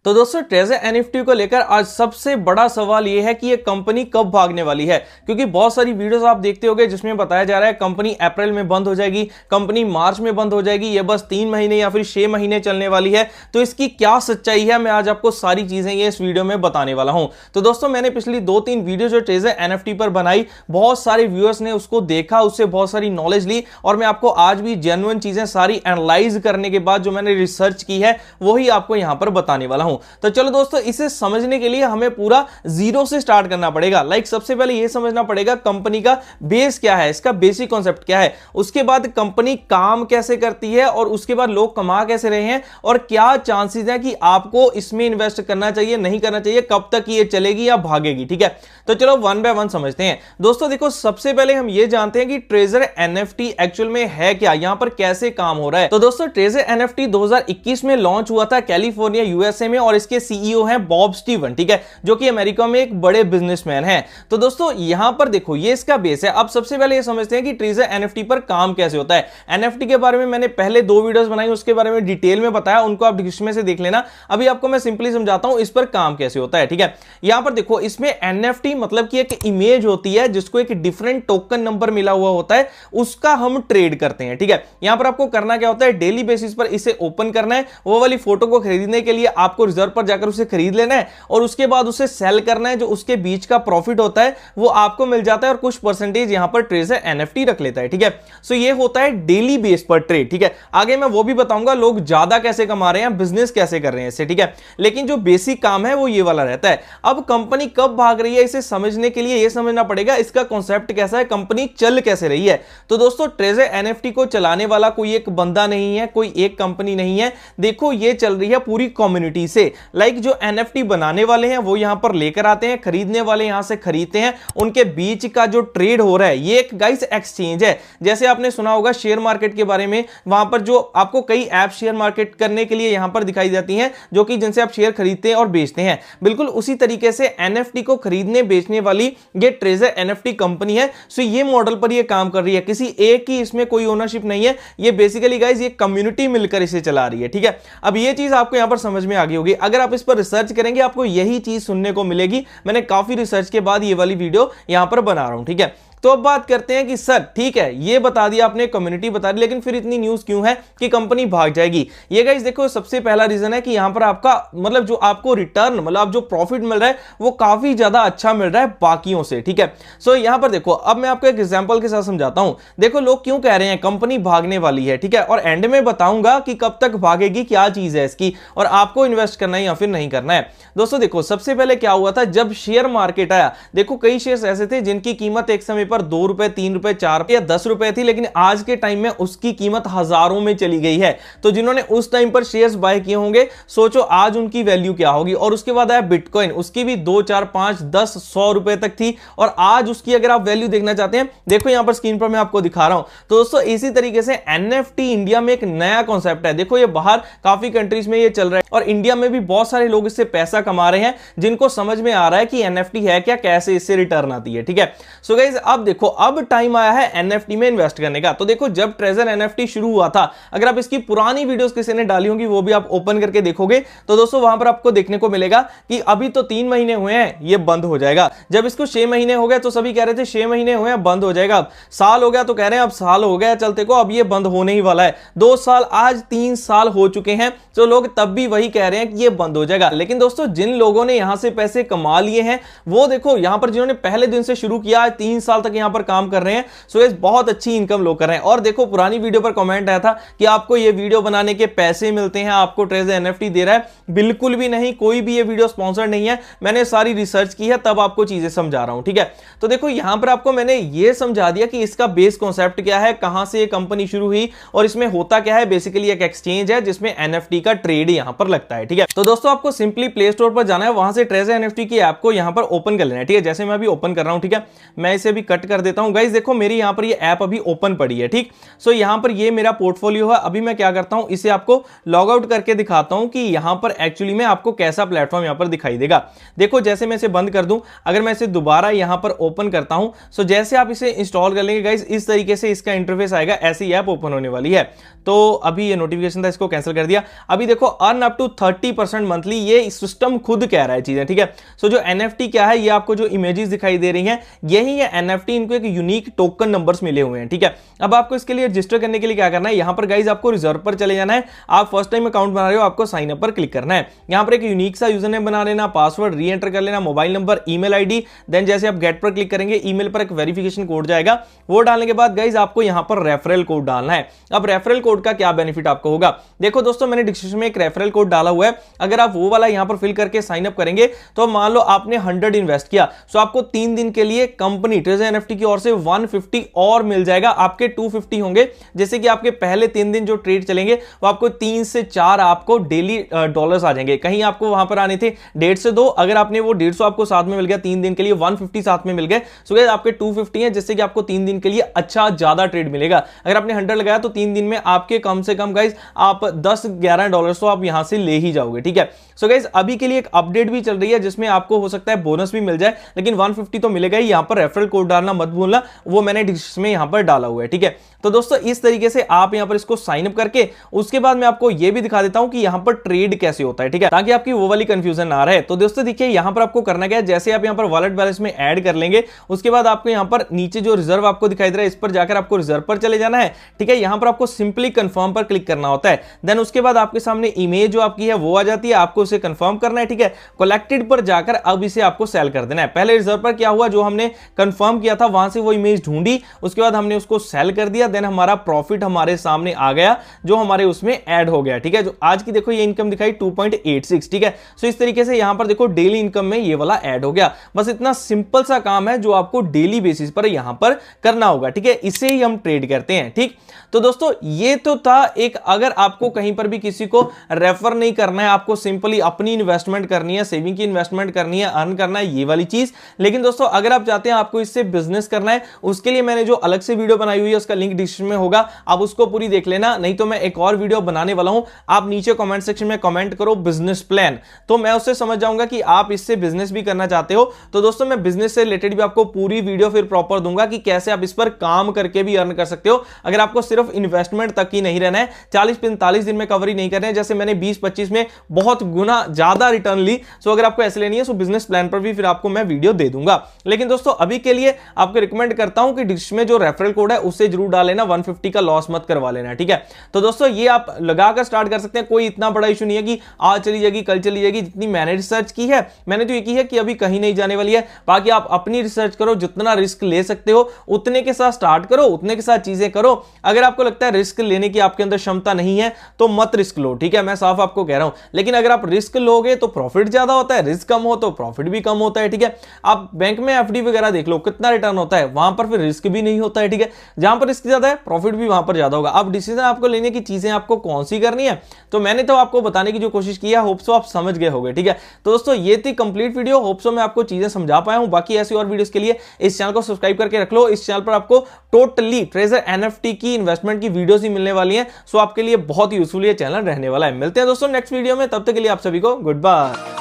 तो दोस्तों treasure NFT को लेकर आज सबसे बड़ा सवाल यह है कि ये कंपनी कब भागने वाली है, क्योंकि बहुत सारी वीडियोस आप देखते होंगे जिसमें बताया जा रहा है कंपनी अप्रैल में बंद हो जाएगी, कंपनी मार्च में बंद हो जाएगी, ये बस 3 महीने या फिर 6 महीने चलने वाली है। तो इसकी क्या सच्चाई है, मैं आज आपको सारी चीजें ये इस वीडियो में बताने वाला हूं। तो दोस्तों मैंने पिछली 2-3 वीडियो जो ट्रेजर एनएफटी पर बनाई, बहुत सारे व्यूअर्स ने उसको देखा, उससे बहुत सारी नॉलेज ली और मैं आपको आज भी जेन्युइन चीजें सारी एनालाइज करने के बाद जो मैंने रिसर्च की है वही आपको यहां पर बताने वाला हूं। तो चलो दोस्तों, इसे समझने के लिए हमें पूरा जीरो से स्टार्ट करना पड़ेगा। सबसे पहले यह समझना पड़ेगा कंपनी का बेस क्या है, इसका बेसिक कॉन्सेप्ट क्या है, उसके बाद कंपनी काम कैसे करती है और उसके बाद लोग कमा कैसे रहे हैं और क्या चांसेस है कि आपको इसमें इन्वेस्ट करना चाहिए, नहीं करना चाहिए, कब तक ये चलेगी या भागेगी। ठीक है, तो चलो 1 बाय 1 समझते हैं। दोस्तों देखो, सबसे पहले हम ये जानते हैं कि ट्रेजर एनएफटी एक्चुअल में है क्या, यहां पर कैसे काम हो रहा है। तो दोस्तों ट्रेजर एनएफटी 2021 में लॉन्च हुआ था कैलिफोर्निया यूएसए में और इसके सीईओ हैं बॉब स्टीवन, ठीक है, जो कि अमेरिका में एक बड़े बिजनेसमैन हैं। तो दोस्तों यहां पर देखो, ये इसका बेस है। अब सबसे पहले ये समझते हैं कि ट्रेजर एनएफटी पर काम कैसे होता है। एनएफटी के बारे में मैंने पहले 2 वीडियोस बनाई, उसके बारे में डिटेल में बताया, उनको आप डिस्क्रिप्शन में से देख लेना। अभी आपको मैं सिंपली समझाता हूं इस पर काम कैसे होता है। ठीक है, यहां पर देखो, इसमें एनएफटी मतलब कि एक इमेज होती है जिसको एक डिफरेंट टोकन नंबर मिला हुआ होता है, उसका हम ट्रेड करते हैं। ठीक है, यहां पर आपको करना क्या होता है, डेली बेसिस पर इसे ओपन करना है, वो वाली फोटो को खरीदने के लिए आपको रिजर्व पर जाकर उसे खरीद लेना है और उसके बाद उसे सेल करना है। जो उसके बीच का प्रॉफिट होता है वो आपको मिल जाता है और कुछ परसेंटेज यहां पर ट्रेजर एनएफटी रख लेता है। ठीक है, सो ये होता है डेली बेस पर ट्रेड। ठीक है, आगे मैं वो भी बताऊंगा लोग ज्यादा कैसे कमा रहे हैं, बिजनेस कैसे कर रहे हैं इससे। ठीक है, लेकिन जो बेसिक काम है वो ये वाला रहता है। अब कंपनी कब भाग रही है, इसे समझने के लिए यह समझना पड़ेगा इसका कॉन्सेप्ट कैसा है, कंपनी चल कैसे रही है। तो दोस्तों ट्रेजर एनएफटी को चलाने वाला कोई एक बंदा नहीं है, कोई एक कंपनी नहीं है। देखो ये चल रही है पूरी कम्युनिटी से। जो एनएफटी बनाने वाले हैं वो यहां पर लेकर आते हैं, खरीदने वाले यहां से खरीदते हैं, उनके बीच का जो ट्रेड हो रहा है ये एक गाइस एक्सचेंज है। जैसे आपने सुना होगा शेयर मार्केट के बारे में, वहां पर जो आपको कई ऐप शेयर मार्केट करने के लिए यहां पर दिखाई जाती हैं, जो कि जिनसे आप शेयर खरीदते हैं और बेचते हैं। बिल्कुल उसी तरीके से एनएफटी को खरीदने बेचने वाली ये ट्रेजर एनएफटी कंपनी है। सो ये मॉडल पर ये काम कर रही है, किसी एक की इसमें कोई ओनरशिप नहीं है। ये बेसिकली गाइस ये कम्युनिटी मिलकर इसे चला रही है। ठीक है, अब ये चीज आपको यहां पर समझ में आ गई होगी। अगर आप इस पर रिसर्च करेंगे आपको यही चीज सुनने को मिलेगी। मैंने काफी रिसर्च के बाद ये वाली वीडियो यहां पर बना रहा हूं। ठीक है, तो अब बात करते हैं कि सर ठीक है, ये बता दिया आपने, कम्युनिटी बता दी, लेकिन फिर इतनी न्यूज क्यों है कि कंपनी भाग जाएगी। ये गाइस देखो, सबसे पहला रीजन है कि यहां पर आपका मतलब जो आपको रिटर्न मतलब जो प्रॉफिट मिल रहा है वो काफी ज्यादा अच्छा मिल रहा है बाकियों से। ठीक है, सो यहां पर देखो, अब मैं आपको एक एग्जांपल के साथ समझाता हूं। देखो लोग क्यों कह रहे हैं कंपनी भागने वाली है। ठीक है, और एंड में बताऊंगा कि कब तक भागेगी, क्या चीज है इसकी और आपको इन्वेस्ट करना है या फिर नहीं करना है। दोस्तों देखो, सबसे पहले क्या हुआ था जब शेयर मार्केट आया, देखो कई शेयर्स ऐसे थे जिनकी कीमत एक समय पर 2 रुपए, 3 रुपए, 4 रुपए या 10 रुपए थी, लेकिन आज के टाइम में उसकी कीमत हजारों में चली गई है। तो जिन्होंने उस टाइम पर शेयर्स बाय किए होंगे, सोचो आज उनकी वैल्यू क्या होगी। और उसके बाद आया बिटकॉइन, उसकी भी 2, 4, 5, 10, 100 रुपए तक थी और आज उसकी अगर आप वैल्यू देखना चाहते हैं, देखो यहां पर स्क्रीन पर मैं आपको दिखा रहा हूं। तो दोस्तों इसी तरीके से एनएफटी इंडिया में एक नया कॉन्सेप्ट है। देखो ये बाहर काफी कंट्रीज में ये चल रहा है और इंडिया में भी बहुत सारे लोग इससे पैसा कमा रहे हैं, जिनको समझ में आ रहा है कि एनएफटी है क्या, कैसे इससे रिटर्न आती है। ठीक है, सो गाइस अब देखो, अब टाइम आया है एनएफटी में इन्वेस्ट करने का। तो देखो जब ट्रेजर एनएफटी शुरू हुआ था, अगर आप इसकी पुरानी वीडियोस किसी ने डाली होंगी वो भी आप ओपन करके देखोगे, तो दोस्तों वहां पर आपको देखने को मिलेगा कि अभी तो 3 महीने हुए हैं, ये बंद हो जाएगा। जब इसको 6 महीने हो गए तो सभी कह रहे थे 6 महीने हुए हैं बंद हो जाएगा। अब साल हो गया तो कह रहे हैं अब साल हो गया चलते को, अब ये बंद होने ही वाला है। 2 साल, आज 3 साल हो चुके हैं, तो लोग तब भी वही कह रहे हैं कि ये बंद हो जाएगा। लेकिन दोस्तों जिन लोगों ने यहां से पैसे कमा लिए हैं, वो देखो यहां पर जिन्होंने पहले दिन से शुरू किया, 3 साल तक यहां पर काम कर रहे हैं, सो ये बहुत अच्छी इनकम लोग कर रहे हैं। और देखो पुरानी वीडियो पर कमेंट आया था कि आपको ये वीडियो बनाने के पैसे मिलते हैं, आपको ट्रेजर एनएफटी दे रहा है। बिल्कुल भी नहीं, कोई भी ये वीडियो स्पॉन्सर नहीं है, मैंने सारी रिसर्च की है तब आपको चीजें समझा रहा हूं। ठीक है, तो देखो यहां पर आपको मैंने ये समझा दिया कि इसका बेस कॉन्सेप्ट क्या है, कहां से ये कंपनी शुरू हुई और इसमें होता क्या है। बेसिकली एक एक्सचेंज है जिसमें एनएफटी का ट्रेड यहां पर लगता है। ठीक है, तो दोस्तों आपको सिंपली प्ले स्टोर पर जाना है, वहां से ट्रेजर एनएफटी की ऐप को यहां पर ओपन कर लेना है। ठीक है, जैसे मैं अभी ओपन कर रहा हूं, ठीक है, मैं इसे भी कट कट कर देता हूं। गाइस देखो मेरी यहां पर ये ऐप अभी ओपन पड़ी है, ठीक। सो यहां पर ये मेरा पोर्टफोलियो है। अभी मैं क्या करता हूं, इसे आपको लॉग आउट करके दिखाता हूं कि यहां पर एक्चुअली में आपको कैसा प्लेटफॉर्म यहां पर दिखाई देगा। देखो जैसे मैं इसे बंद कर दूं, अगर मैं इसे दोबारा यहां पर ओपन करता हूं, सो जैसे आप इसे इंस्टॉल कर लेंगे गाइस, इस तरीके से इसका इंटरफेस आएगा, ऐसी ऐप ओपन होने वाली है। तो अभी ये नोटिफिकेशन था, इसको कैंसिल कर दिया। अभी देखो अर्न अप टू 30% मंथली, ये सिस्टम खुद कह रहा है चीजें, ठीक है। सो जो एनएफटी क्या है, ये आपको जो इमेजेस दिखाई दे रही हैं यही है एनएफटी, इनको एक यूनिक टोकन नंबर्स मिले हुए हैं, ठीक है। अब आपको इसके लिए रजिस्टर करने के लिए क्या करना है, यहां पर गाइस आपको रिजर्व पर चले जाना है। आप फर्स्ट टाइम अकाउंट बना रहे हो, आपको साइन अप पर क्लिक करना है। यहां पर एक यूनिक सा यूजर नेम बना लेना, पासवर्ड री एंटर कर लेना, mobile number, email ID, then जैसे आप गेट पर क्लिक करेंगे ईमेल पर एक वेरिफिकेशन कोड जाएगा, वो डालने के बाद गाइस आपको यहां पर रेफरल कोड डालना है। अब रेफरल कोड का क्या बेनिफिट आपको होगा, देखो दोस्तों मैंने डिस्क्रिप्शन में एक रेफरल कोड डाला हुआ है, अगर आप वो वाला यहां पर फिल करके साइन अप करेंगे तो मान लो आपने 100 इन्वेस्ट किया, सो आपको 3 दिन के लिए कंपनी ट्रेजर एनएफटी की ओर से 150 और मिल जाएगा, आपके 250 होंगे। जैसे कि आपके पहले 3 दिन जो ट्रेड चलेंगे वो आपको 3 से 4 आपको डेली डॉलर्स आ जाएंगे। कहीं आपको वहां पर आने थे 150 से 2, अगर आपने वो 150 आपको साथ में मिल गया 3 दिन के लिए, 150 साथ में मिल गए, सो गाइस आपके 250 है, जिससे कि आपको 3 दिन के लिए अच्छा ज्यादा ट्रेड मिलेगा। अगर आपने 100 लगाया तो 3 दिन में आपके कम से कम गाइस आप 10-11 डॉलर तो आप यहां से ले ही जाओगे, ठीक है। सो गाइस अभी के लिए एक अपडेट भी चल रही है जिसमें आपको हो सकता है बोनस भी मिल जाए, लेकिन 150 तो मिलेगा ही। यहां पर रेफरल कोड डालना मत भूलना, वो मैंने डिस्क्रिप्शन में यहां पर डाला हुआ है, ठीक है। तो दोस्तों इस तरीके से आप यहां पर इसको साइन अप करके, उसके बाद मैं आपको यह भी दिखा देता हूं कि यहां पर ट्रेड कैसे होता है, ठीक है, ताकि आपकी वो वाली कंफ्यूजन ना रहे। तो दोस्तों देखिए यहां पर आपको करना क्या है, जैसे आप यहां पर वॉलेट बैलेंस में ऐड कर लेंगे, उसके बाद आपको यहां पर नीचे जो रिजर्व आपको दिखाई दे रहा है, इस पर जाकर आपको रिजर्व पर चले जाना है, ठीक है। यहां पर आपको सिंपली कंफर्म पर क्लिक करना होता है, देन उसके बाद आपके सामने इमेज जो आपकी है वो आ जाती है, आपको उसे कंफर्म करना है, ठीक है। कलेक्टेड पर जाकर अब इसे आपको सेल कर देना है। पहले रिजर्व पर क्या हुआ, जो हमने कंफर्म किया था वहां से वो इमेज ढूंढी, उसके बाद हमने उसको सेल कर दिया, देन हमारा प्रॉफिट हमारे सामने आ गया जो हमारे उसमें ऐड हो गया, ठीक है। जो आज की देखो ये इनकम दिखाई 2.86, ठीक है। सो इस तरीके से यहां पर देखो डेली इनकम में ये वाला ऐड हो गया। बस इतना सिंपल सा काम है जो आपको डेली बेसिस पर यहां पर करना होगा, ठीक है। इसे ही हम ट्रेड करते हैं, ठीक। तो दोस्तों ये तो था एक, अगर आपको कहीं पर भी किसी को रेफर नहीं करना है, आपको सिंपली अपनी इन्वेस्टमेंट करनी है, सेविंग की इन्वेस्टमेंट करनी है, अर्न करना है, ये वाली चीज। लेकिन दोस्तों अगर आप चाहते हैं आपको इससे बिजनेस करना है, उसके लिए मैंने जो अलग से वीडियो बनाई हुई है उसका लिंक डिस्क्रिप्शन में होगा, आप उसको पूरी देख लेना। नहीं तो मैं एक और वीडियो बनाने वाला हूं, आप नीचे कमेंट सेक्शन में कमेंट करो बिजनेस प्लान, तो मैं उससे समझ जाऊंगा कि आप इससे बिजनेस भी करना चाहते हो। तो दोस्तों मैं बिजनेस से रिलेटेड भी आपको पूरी वीडियो फिर प्रॉपर दूंगा कि कैसे आप इस पर काम करके भी अर्न कर सकते हो। अगर आपको सिर्फ इन्वेस्टमेंट तक ही नहीं रहना है, 40-45 दिन में कवर ही नहीं करना है, जैसे मैंने 20-25 में बहुत गुना ज्यादा रिटर्न ली, सो अगर आपको ऐसे लेनी है, सो बिजनेस प्लान पर भी फिर आपको मैं वीडियो दे दूंगा। लेकिन दोस्तों अभी के लिए आपको रिकमेंड करता हूं कि डिस्क्रिप्शन में जो रेफरल कोड है उससे जरूर डाल लेना, 150 का लॉस मत करवा लेना, ठीक है। तो दोस्तों ये आप लगाकर स्टार्ट कर सकते हैं, कोई इतना बड़ा इशू नहीं है कि आज चली जाएगी कल चली जाएगी। जितनी मैंने रिसर्च की है, मैंने तो ये की है कि अभी कहीं नहीं जाने वाली है। बाकी आप अपनी रिसर्च करो, जितना रिस्क ले सकते हो उतने के साथ स्टार्ट करो, उतने के साथ चीजें करो। अगर आपको लगता है रिस्क लेने की आपके अंदर क्षमता नहीं है तो मत रिस्क लो, ठीक है, मैं साफ आपको कह रहा हूं। लेकिन अगर आप रिस्क लोगे तो प्रॉफिट ज्यादा होता है, रिस्क कम हो तो प्रॉफिट भी कम होता है, ठीक है। आप बैंक में एफडी वगैरह देख लो, कितना रिटर्न होता है, वहां पर फिर रिस्क भी नहीं होता है, ठीक है। जहां पर रिस्क ज्यादा है प्रॉफिट भी वहां पर ज्यादा होगा। अब डिसीजन आपको लेने की चीजें आपको कौन सी करनी है, तो मैंने तो आपको बताने की जो कोशिश की है, होप सो आप समझ गए होंगे, ठीक है। तो दोस्तों ये थी कंप्लीट वीडियो, होप सो मैं आपको चीजें समझा पाया हूं। बाकी ऐसी और वीडियोस के लिए इस चैनल को सब्सक्राइब करके रख लो। इस चैनल पर आपको टोटली ट्रेजर एनएफटी की इन्वेस्टमेंट की वीडियोस ही मिलने वाली हैं, सो आपके लिए बहुत यूजफुल ये चैनल रहने वाला है। मिलते हैं दोस्तों नेक्स्ट वीडियो में, तब तक के लिए आप सभी को गुड बाय।